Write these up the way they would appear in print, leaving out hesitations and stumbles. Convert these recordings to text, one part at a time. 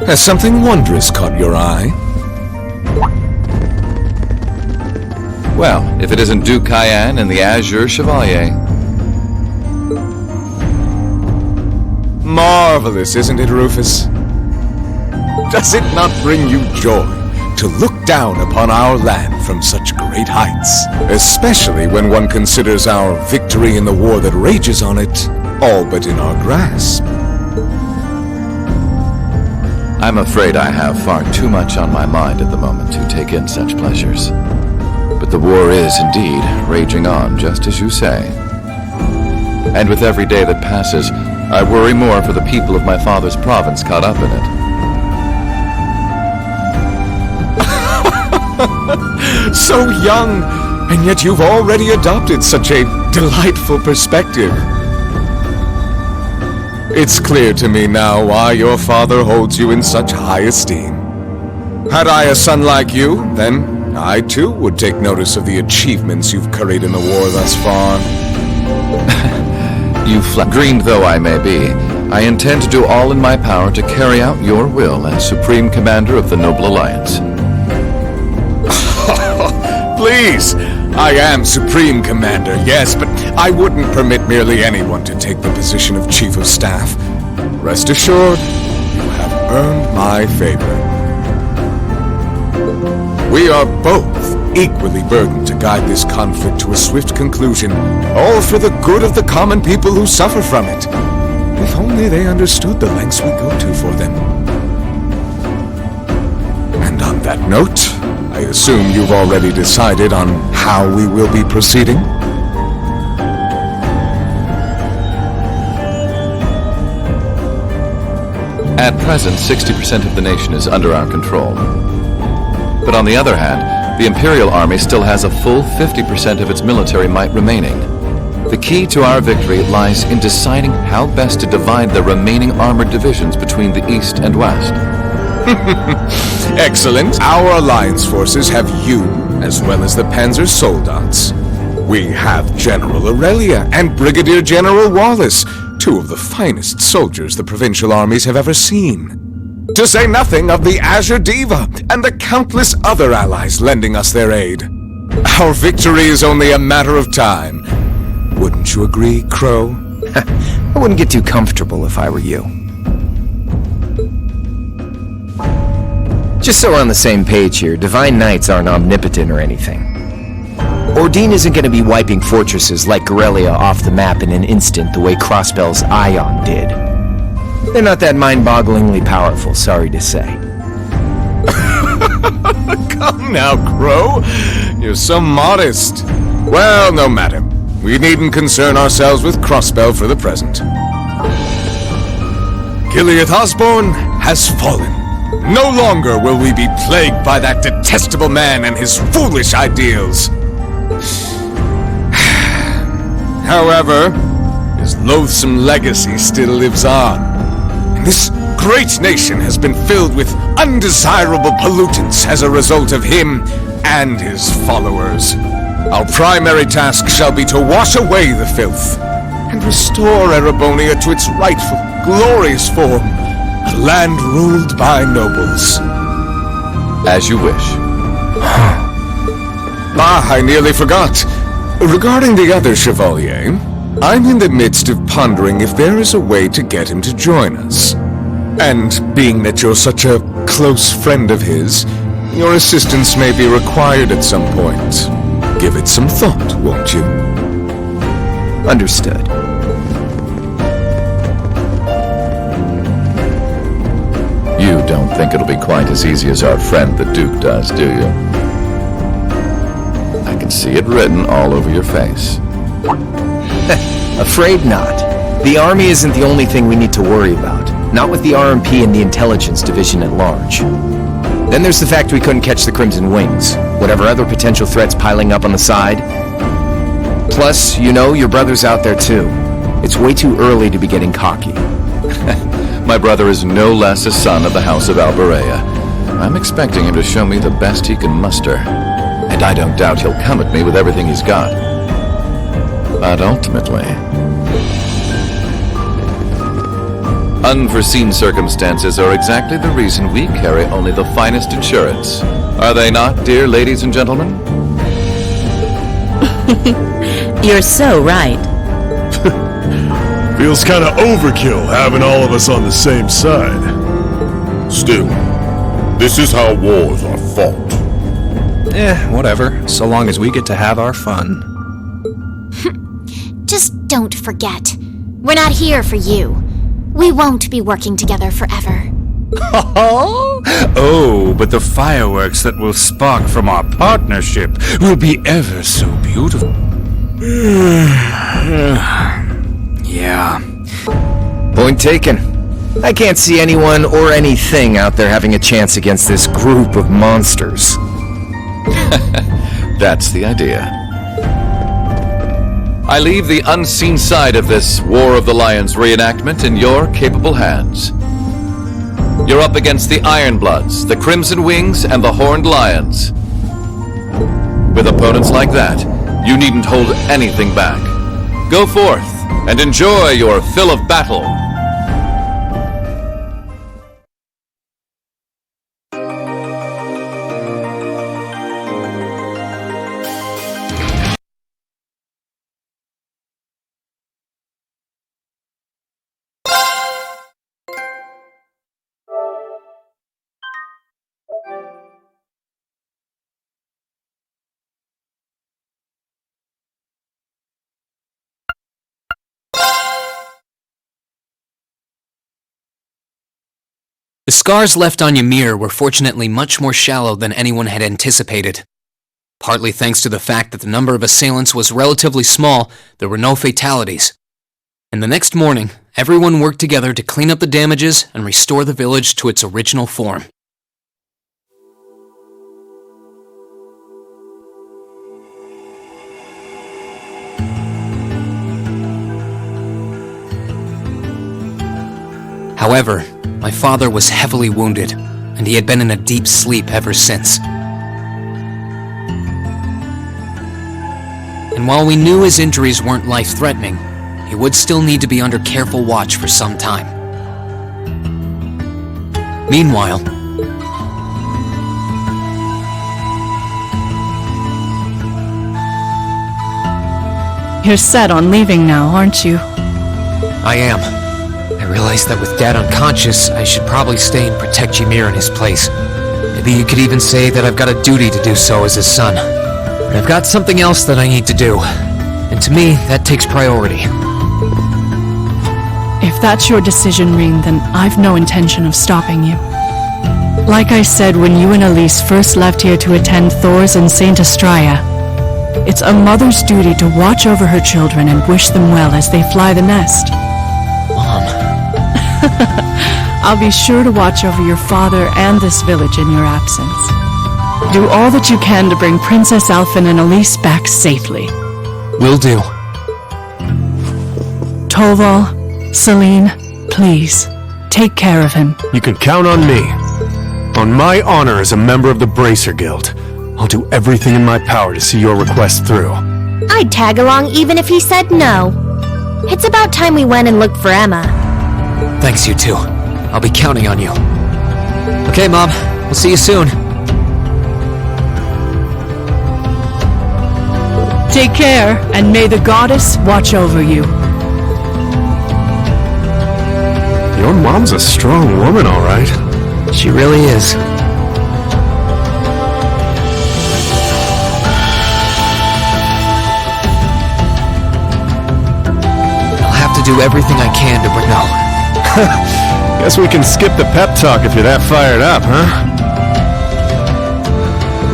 Has something wondrous caught your eye? Well, if it isn't Duke Cayenne and the Azure Chevalier. Marvelous, isn't it, Rufus? Does it not bring you joy to look down upon our land from such great heights? Especially when one considers our victory in the war that rages on it all but in our grasp. I'm afraid I have far too much on my mind at the moment to take in such pleasures. But the war is indeed raging on, just as you say. And with every day that passes, I worry more for the people of my father's province caught up in it. So young, and yet you've already adopted such a delightful perspective. It's clear to me now why your father holds you in such high esteem. Had I a son like you, then I too would take notice of the achievements you've curried in the war thus far. Greened though I may be, I intend to do all in my power to carry out your will as Supreme Commander of the Noble Alliance. Please! I am Supreme Commander, yes, but I wouldn't permit merely anyone to take the position of Chief of Staff. Rest assured, you have earned my favor. We are both equally burdened to guide this conflict to a swift conclusion, all for the good of the common people who suffer from it. If only they understood the lengths we go to for them. And on that note, I assume you've already decided on how we will be proceeding? At present, 60% of the nation is under our control. But on the other hand, the Imperial Army still has a full 50% of its military might remaining. The key to our victory lies in deciding how best to divide the remaining armored divisions between the East and West. Excellent. Our alliance forces have you, as well as the Panzer Soldats. We have General Aurelia and Brigadier General Wallace, two of the finest soldiers the provincial armies have ever seen. To say nothing of the Azure Diva and the countless other allies lending us their aid. Our victory is only a matter of time. Wouldn't you agree, Crow? I wouldn't get too comfortable if I were you. Just so we're on the same page here, Divine Knights aren't omnipotent or anything. Ordine isn't going to be wiping fortresses like Guerrilla off the map in an instant the way Crossbell's Ion did. They're not that mind-bogglingly powerful, sorry to say. Come now, Crow. You're so modest. Well, no matter. We needn't concern ourselves with Crossbell for the present. Gilead Osborne has fallen. No longer will we be plagued by that detestable man and his foolish ideals. However, his loathsome legacy still lives on. And this great nation has been filled with undesirable pollutants as a result of him and his followers. Our primary task shall be to wash away the filth and restore Erebonia to its rightful, glorious form. A land ruled by nobles. As you wish. I nearly forgot. Regarding the other Chevalier, I'm in the midst of pondering if there is a way to get him to join us. And being that you're such a close friend of his, your assistance may be required at some point. Give it some thought, won't you? Understood. You don't think it'll be quite as easy as our friend the Duke does, do you? I can see it written all over your face. Afraid not. The Army isn't the only thing we need to worry about. Not with the RMP and the Intelligence Division at large. Then there's the fact we couldn't catch the Crimson Wings. Whatever other potential threats piling up on the side. Plus, you know, your brother's out there too. It's way too early to be getting cocky. My brother is no less a son of the House of Alberea. I'm expecting him to show me the best he can muster. And I don't doubt he'll come at me with everything he's got. But ultimately... Unforeseen circumstances are exactly the reason we carry only the finest insurance. Are they not, dear ladies and gentlemen? You're so right. Feels kinda overkill having all of us on the same side. Still, this is how wars are fought. Whatever, so long as we get to have our fun. Just don't forget. We're not here for you. We won't be working together forever. Oh, but the fireworks that will spark from our partnership will be ever so beautiful. Yeah. Point taken. I can't see anyone or anything out there having a chance against this group of monsters. That's the idea. I leave the unseen side of this War of the Lions reenactment in your capable hands. You're up against the Ironbloods, the Crimson Wings, and the Horned Lions. With opponents like that, you needn't hold anything back. Go forth and enjoy your fill of battle. The scars left on Ymir were fortunately much more shallow than anyone had anticipated. Partly thanks to the fact that the number of assailants was relatively small, there were no fatalities. And the next morning, everyone worked together to clean up the damages and restore the village to its original form. However, my father was heavily wounded, and he had been in a deep sleep ever since. And while we knew his injuries weren't life-threatening, he would still need to be under careful watch for some time. Meanwhile, you're set on leaving now, aren't you? I am. I realized that with Dad unconscious, I should probably stay and protect Ymir in his place. Maybe you could even say that I've got a duty to do so as his son. But I've got something else that I need to do. And to me, that takes priority. If that's your decision, Rean, then I've no intention of stopping you. Like I said when you and Elise first left here to attend Thor's and Saint Astraea, it's a mother's duty to watch over her children and wish them well as they fly the nest. Mom. I'll be sure to watch over your father and this village in your absence. Do all that you can to bring Princess Alphen and Elise back safely. Will do. Torval, Celine, please, take care of him. You can count on me. On my honor as a member of the Bracer Guild, I'll do everything in my power to see your request through. I'd tag along even if he said no. It's about time we went and looked for Emma. Thanks, you two. I'll be counting on you. Okay, Mom. We'll see you soon. Take care, and may the goddess watch over you. Your mom's a strong woman, all right. She really is. I'll have to do everything I can to bring... No. Guess we can skip the pep talk if you're that fired up, huh?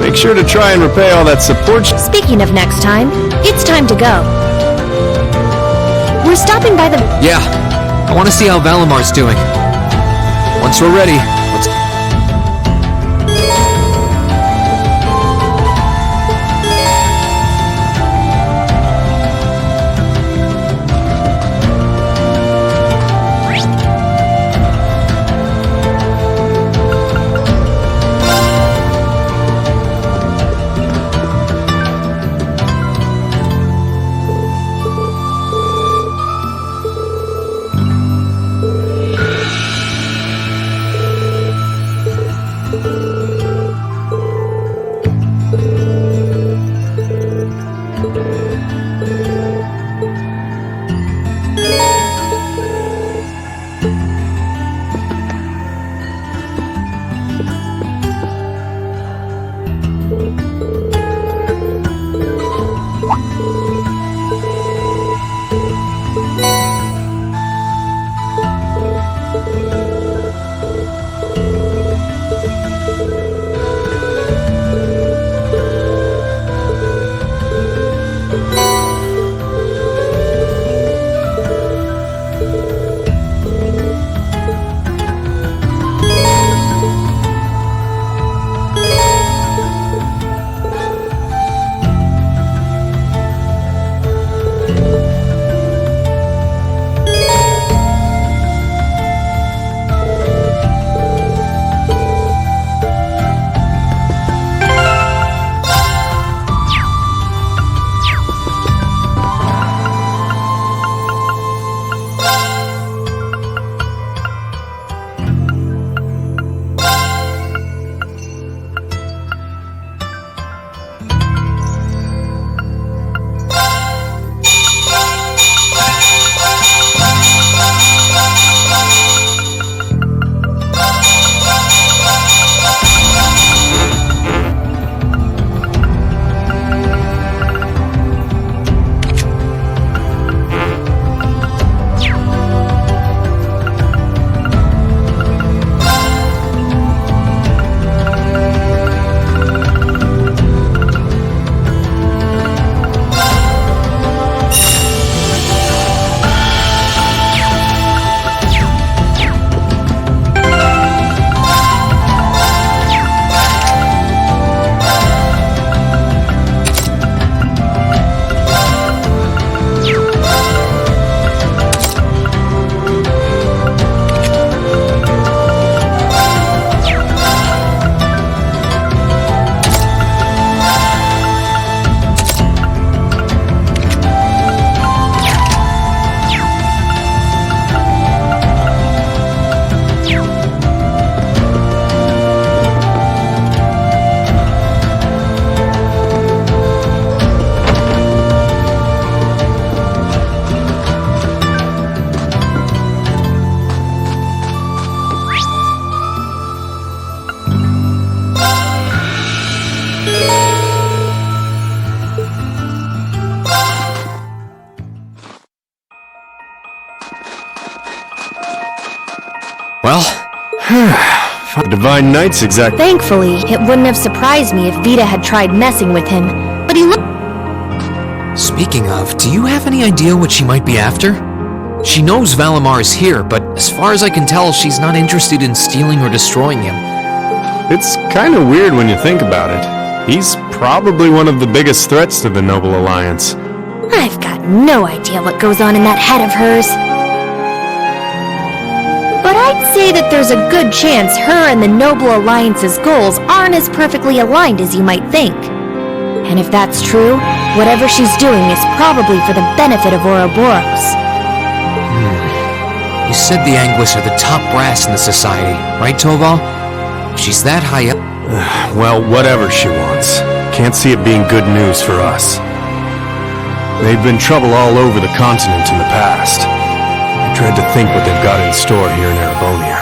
Make sure to try and repay all that support. Speaking of next time, it's time to go. We're stopping by the... Yeah. I want to see how Valamar's doing. Once we're ready, let's... Divine Knight's exact... Thankfully, it wouldn't have surprised me if Vita had tried messing with him, but he looked... Speaking of, do you have any idea what she might be after? She knows Valimar is here, but as far as I can tell, she's not interested in stealing or destroying him. It's kind of weird when you think about it. He's probably one of the biggest threats to the Noble Alliance. I've got no idea what goes on in that head of hers. But I'd say that there's a good chance her and the Noble Alliance's goals aren't as perfectly aligned as you might think. And if that's true, whatever she's doing is probably for the benefit of Ouroboros. You said the Anguis are the top brass in the society, right, Toval? If she's that high up... Well, whatever she wants. Can't see it being good news for us. They've been trouble all over the continent in the past. I dread to think what they've got in store here in Erebonia.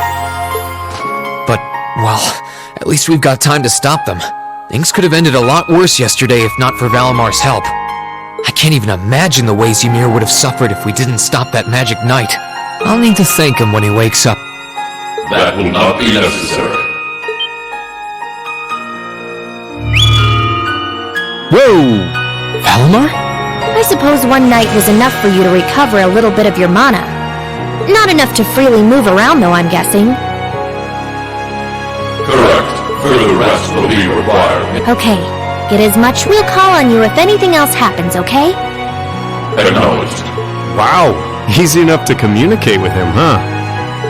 But, well, at least we've got time to stop them. Things could have ended a lot worse yesterday if not for Valimar's help. I can't even imagine the ways Ymir would have suffered if we didn't stop that magic knight. I'll need to thank him when he wakes up. That will not be necessary. Whoa! Valimar? I suppose one night was enough for you to recover a little bit of your mana. Not enough to freely move around, though, I'm guessing. Correct. Further rest will be required. Okay. Get as much. We'll call on you if anything else happens, okay? Acknowledged. Wow! Easy enough to communicate with him, huh?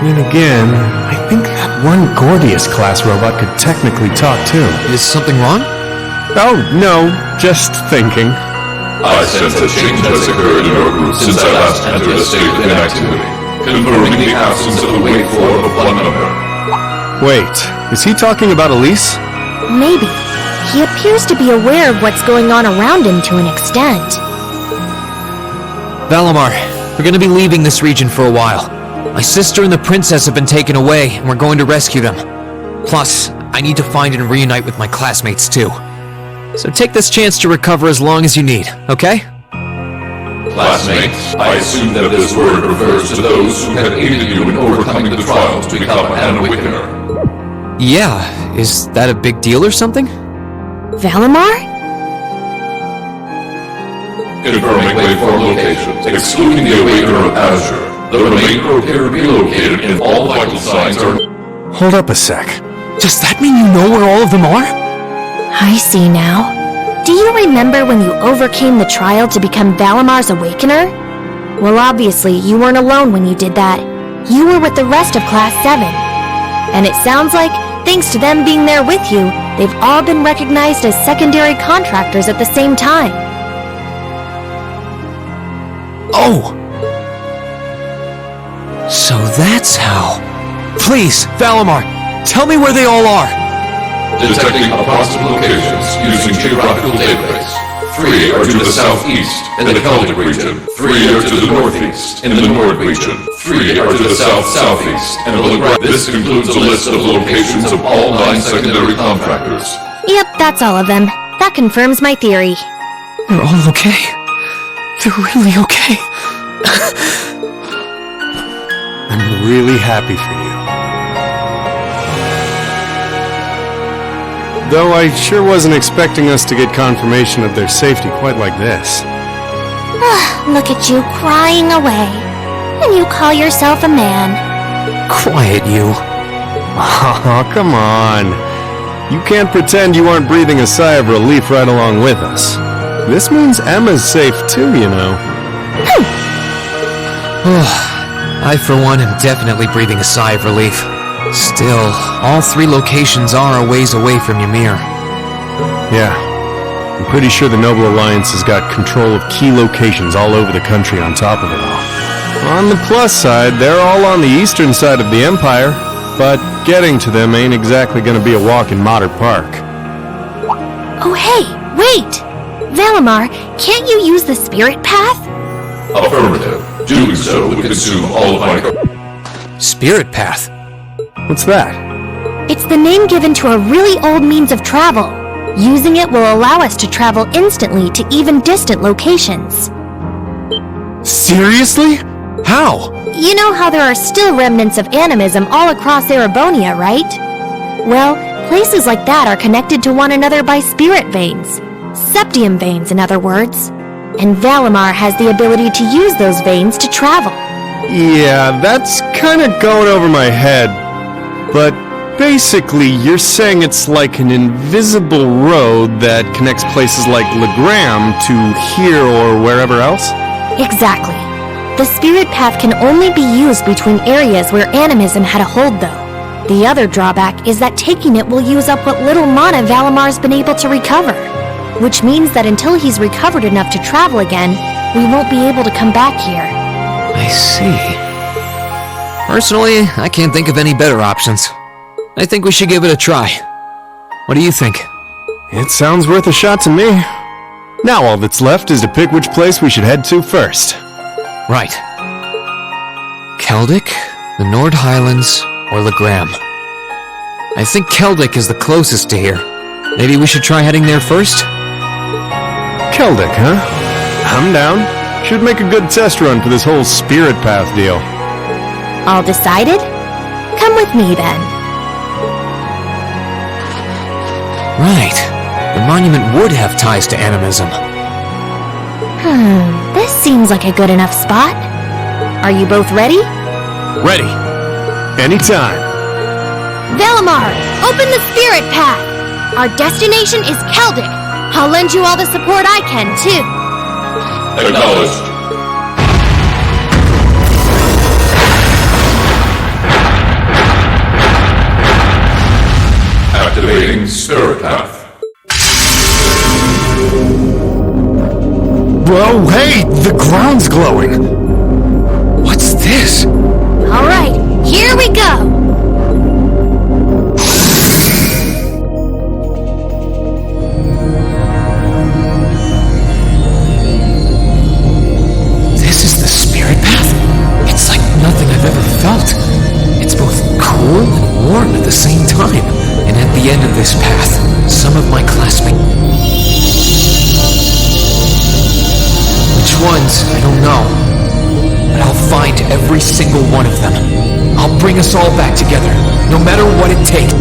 Then again, I think that one Gordius-class robot could technically talk too. Is something wrong? Oh, no. Just thinking. I sense a change has occurred in your group since I last entered a state of inactivity, confirming the absence of the wave form of one member. Wait, is he talking about Elise? Maybe. He appears to be aware of what's going on around him to an extent. Valimar, we're gonna be leaving this region for a while. My sister and the princess have been taken away, and we're going to rescue them. Plus, I need to find and reunite with my classmates too. So take this chance to recover as long as you need, okay? Classmates, I assume that this word refers to those who have aided you in overcoming the trials to become an Awakener. Yeah, is that a big deal or something? Valimar? Confirming waveform locations, excluding the Awakener of Azure. The remainder appear to be located if all vital signs are... Hold up a sec. Does that mean you know where all of them are? I see now. Do you remember when you overcame the trial to become Valimar's Awakener? Well, obviously, you weren't alone when you did that. You were with the rest of Class 7. And it sounds like, thanks to them being there with you, they've all been recognized as secondary contractors at the same time. Oh! So that's how... Please, Valimar, tell me where they all are! Detecting approximate locations using geographical database. 3 are to the southeast, in the Celtic region. 3 are to the northeast, in the Nord region. 3 are to the south-southeast, and this concludes a list of locations of all 9 secondary contractors. Yep, that's all of them. That confirms my theory. They're all okay. They're really okay. I'm really happy for you. Though I sure wasn't expecting us to get confirmation of their safety quite like this. Look at you crying away. And you call yourself a man. Quiet, you. Oh, come on. You can't pretend you aren't breathing a sigh of relief right along with us. This means Emma's safe too, you know. I, for one, am definitely breathing a sigh of relief. Still, all 3 locations are a ways away from Ymir. Yeah. I'm pretty sure the Noble Alliance has got control of key locations all over the country on top of it all. On the plus side, they're all on the eastern side of the Empire, but getting to them ain't exactly gonna be a walk in Modern Park. Oh hey, wait! Valimar, can't you use the spirit path? Affirmative. Doing so would consume all of my... Spirit path? What's that? It's the name given to a really old means of travel. Using it will allow us to travel instantly to even distant locations. Seriously? How? You know how there are still remnants of animism all across Erebonia, right? Well, places like that are connected to one another by spirit veins. Septium veins, in other words. And Valimar has the ability to use those veins to travel. Yeah, that's kind of going over my head. But basically, you're saying it's like an invisible road that connects places like Legram to here or wherever else? Exactly. The spirit path can only be used between areas where animism had a hold, though. The other drawback is that taking it will use up what little mana Valimar's been able to recover. Which means that until he's recovered enough to travel again, we won't be able to come back here. I see. Personally, I can't think of any better options. I think we should give it a try. What do you think? It sounds worth a shot to me. Now all that's left is to pick which place we should head to first. Right. Keldic, the Nord Highlands, or Legram. I think Keldic is the closest to here. Maybe we should try heading there first? Keldic, huh? I'm down. Should make a good test run for this whole spirit path deal. All decided? Come with me then. Right. The monument would have ties to animism. This seems like a good enough spot. Are you both ready? Ready. Anytime. Valimar, open the spirit path! Our destination is Keldic. I'll lend you all the support I can, too. Acknowledged. Activating Spirit Path. Whoa, hey! The ground's glowing! What's this? Alright, here we go! This is the spirit path? It's like nothing I've ever felt. It's both cool and warm at the same time. And at the end of this path, some of my classmates... Which ones? I don't know. But I'll find every single one of them. I'll bring us all back together, no matter what it takes.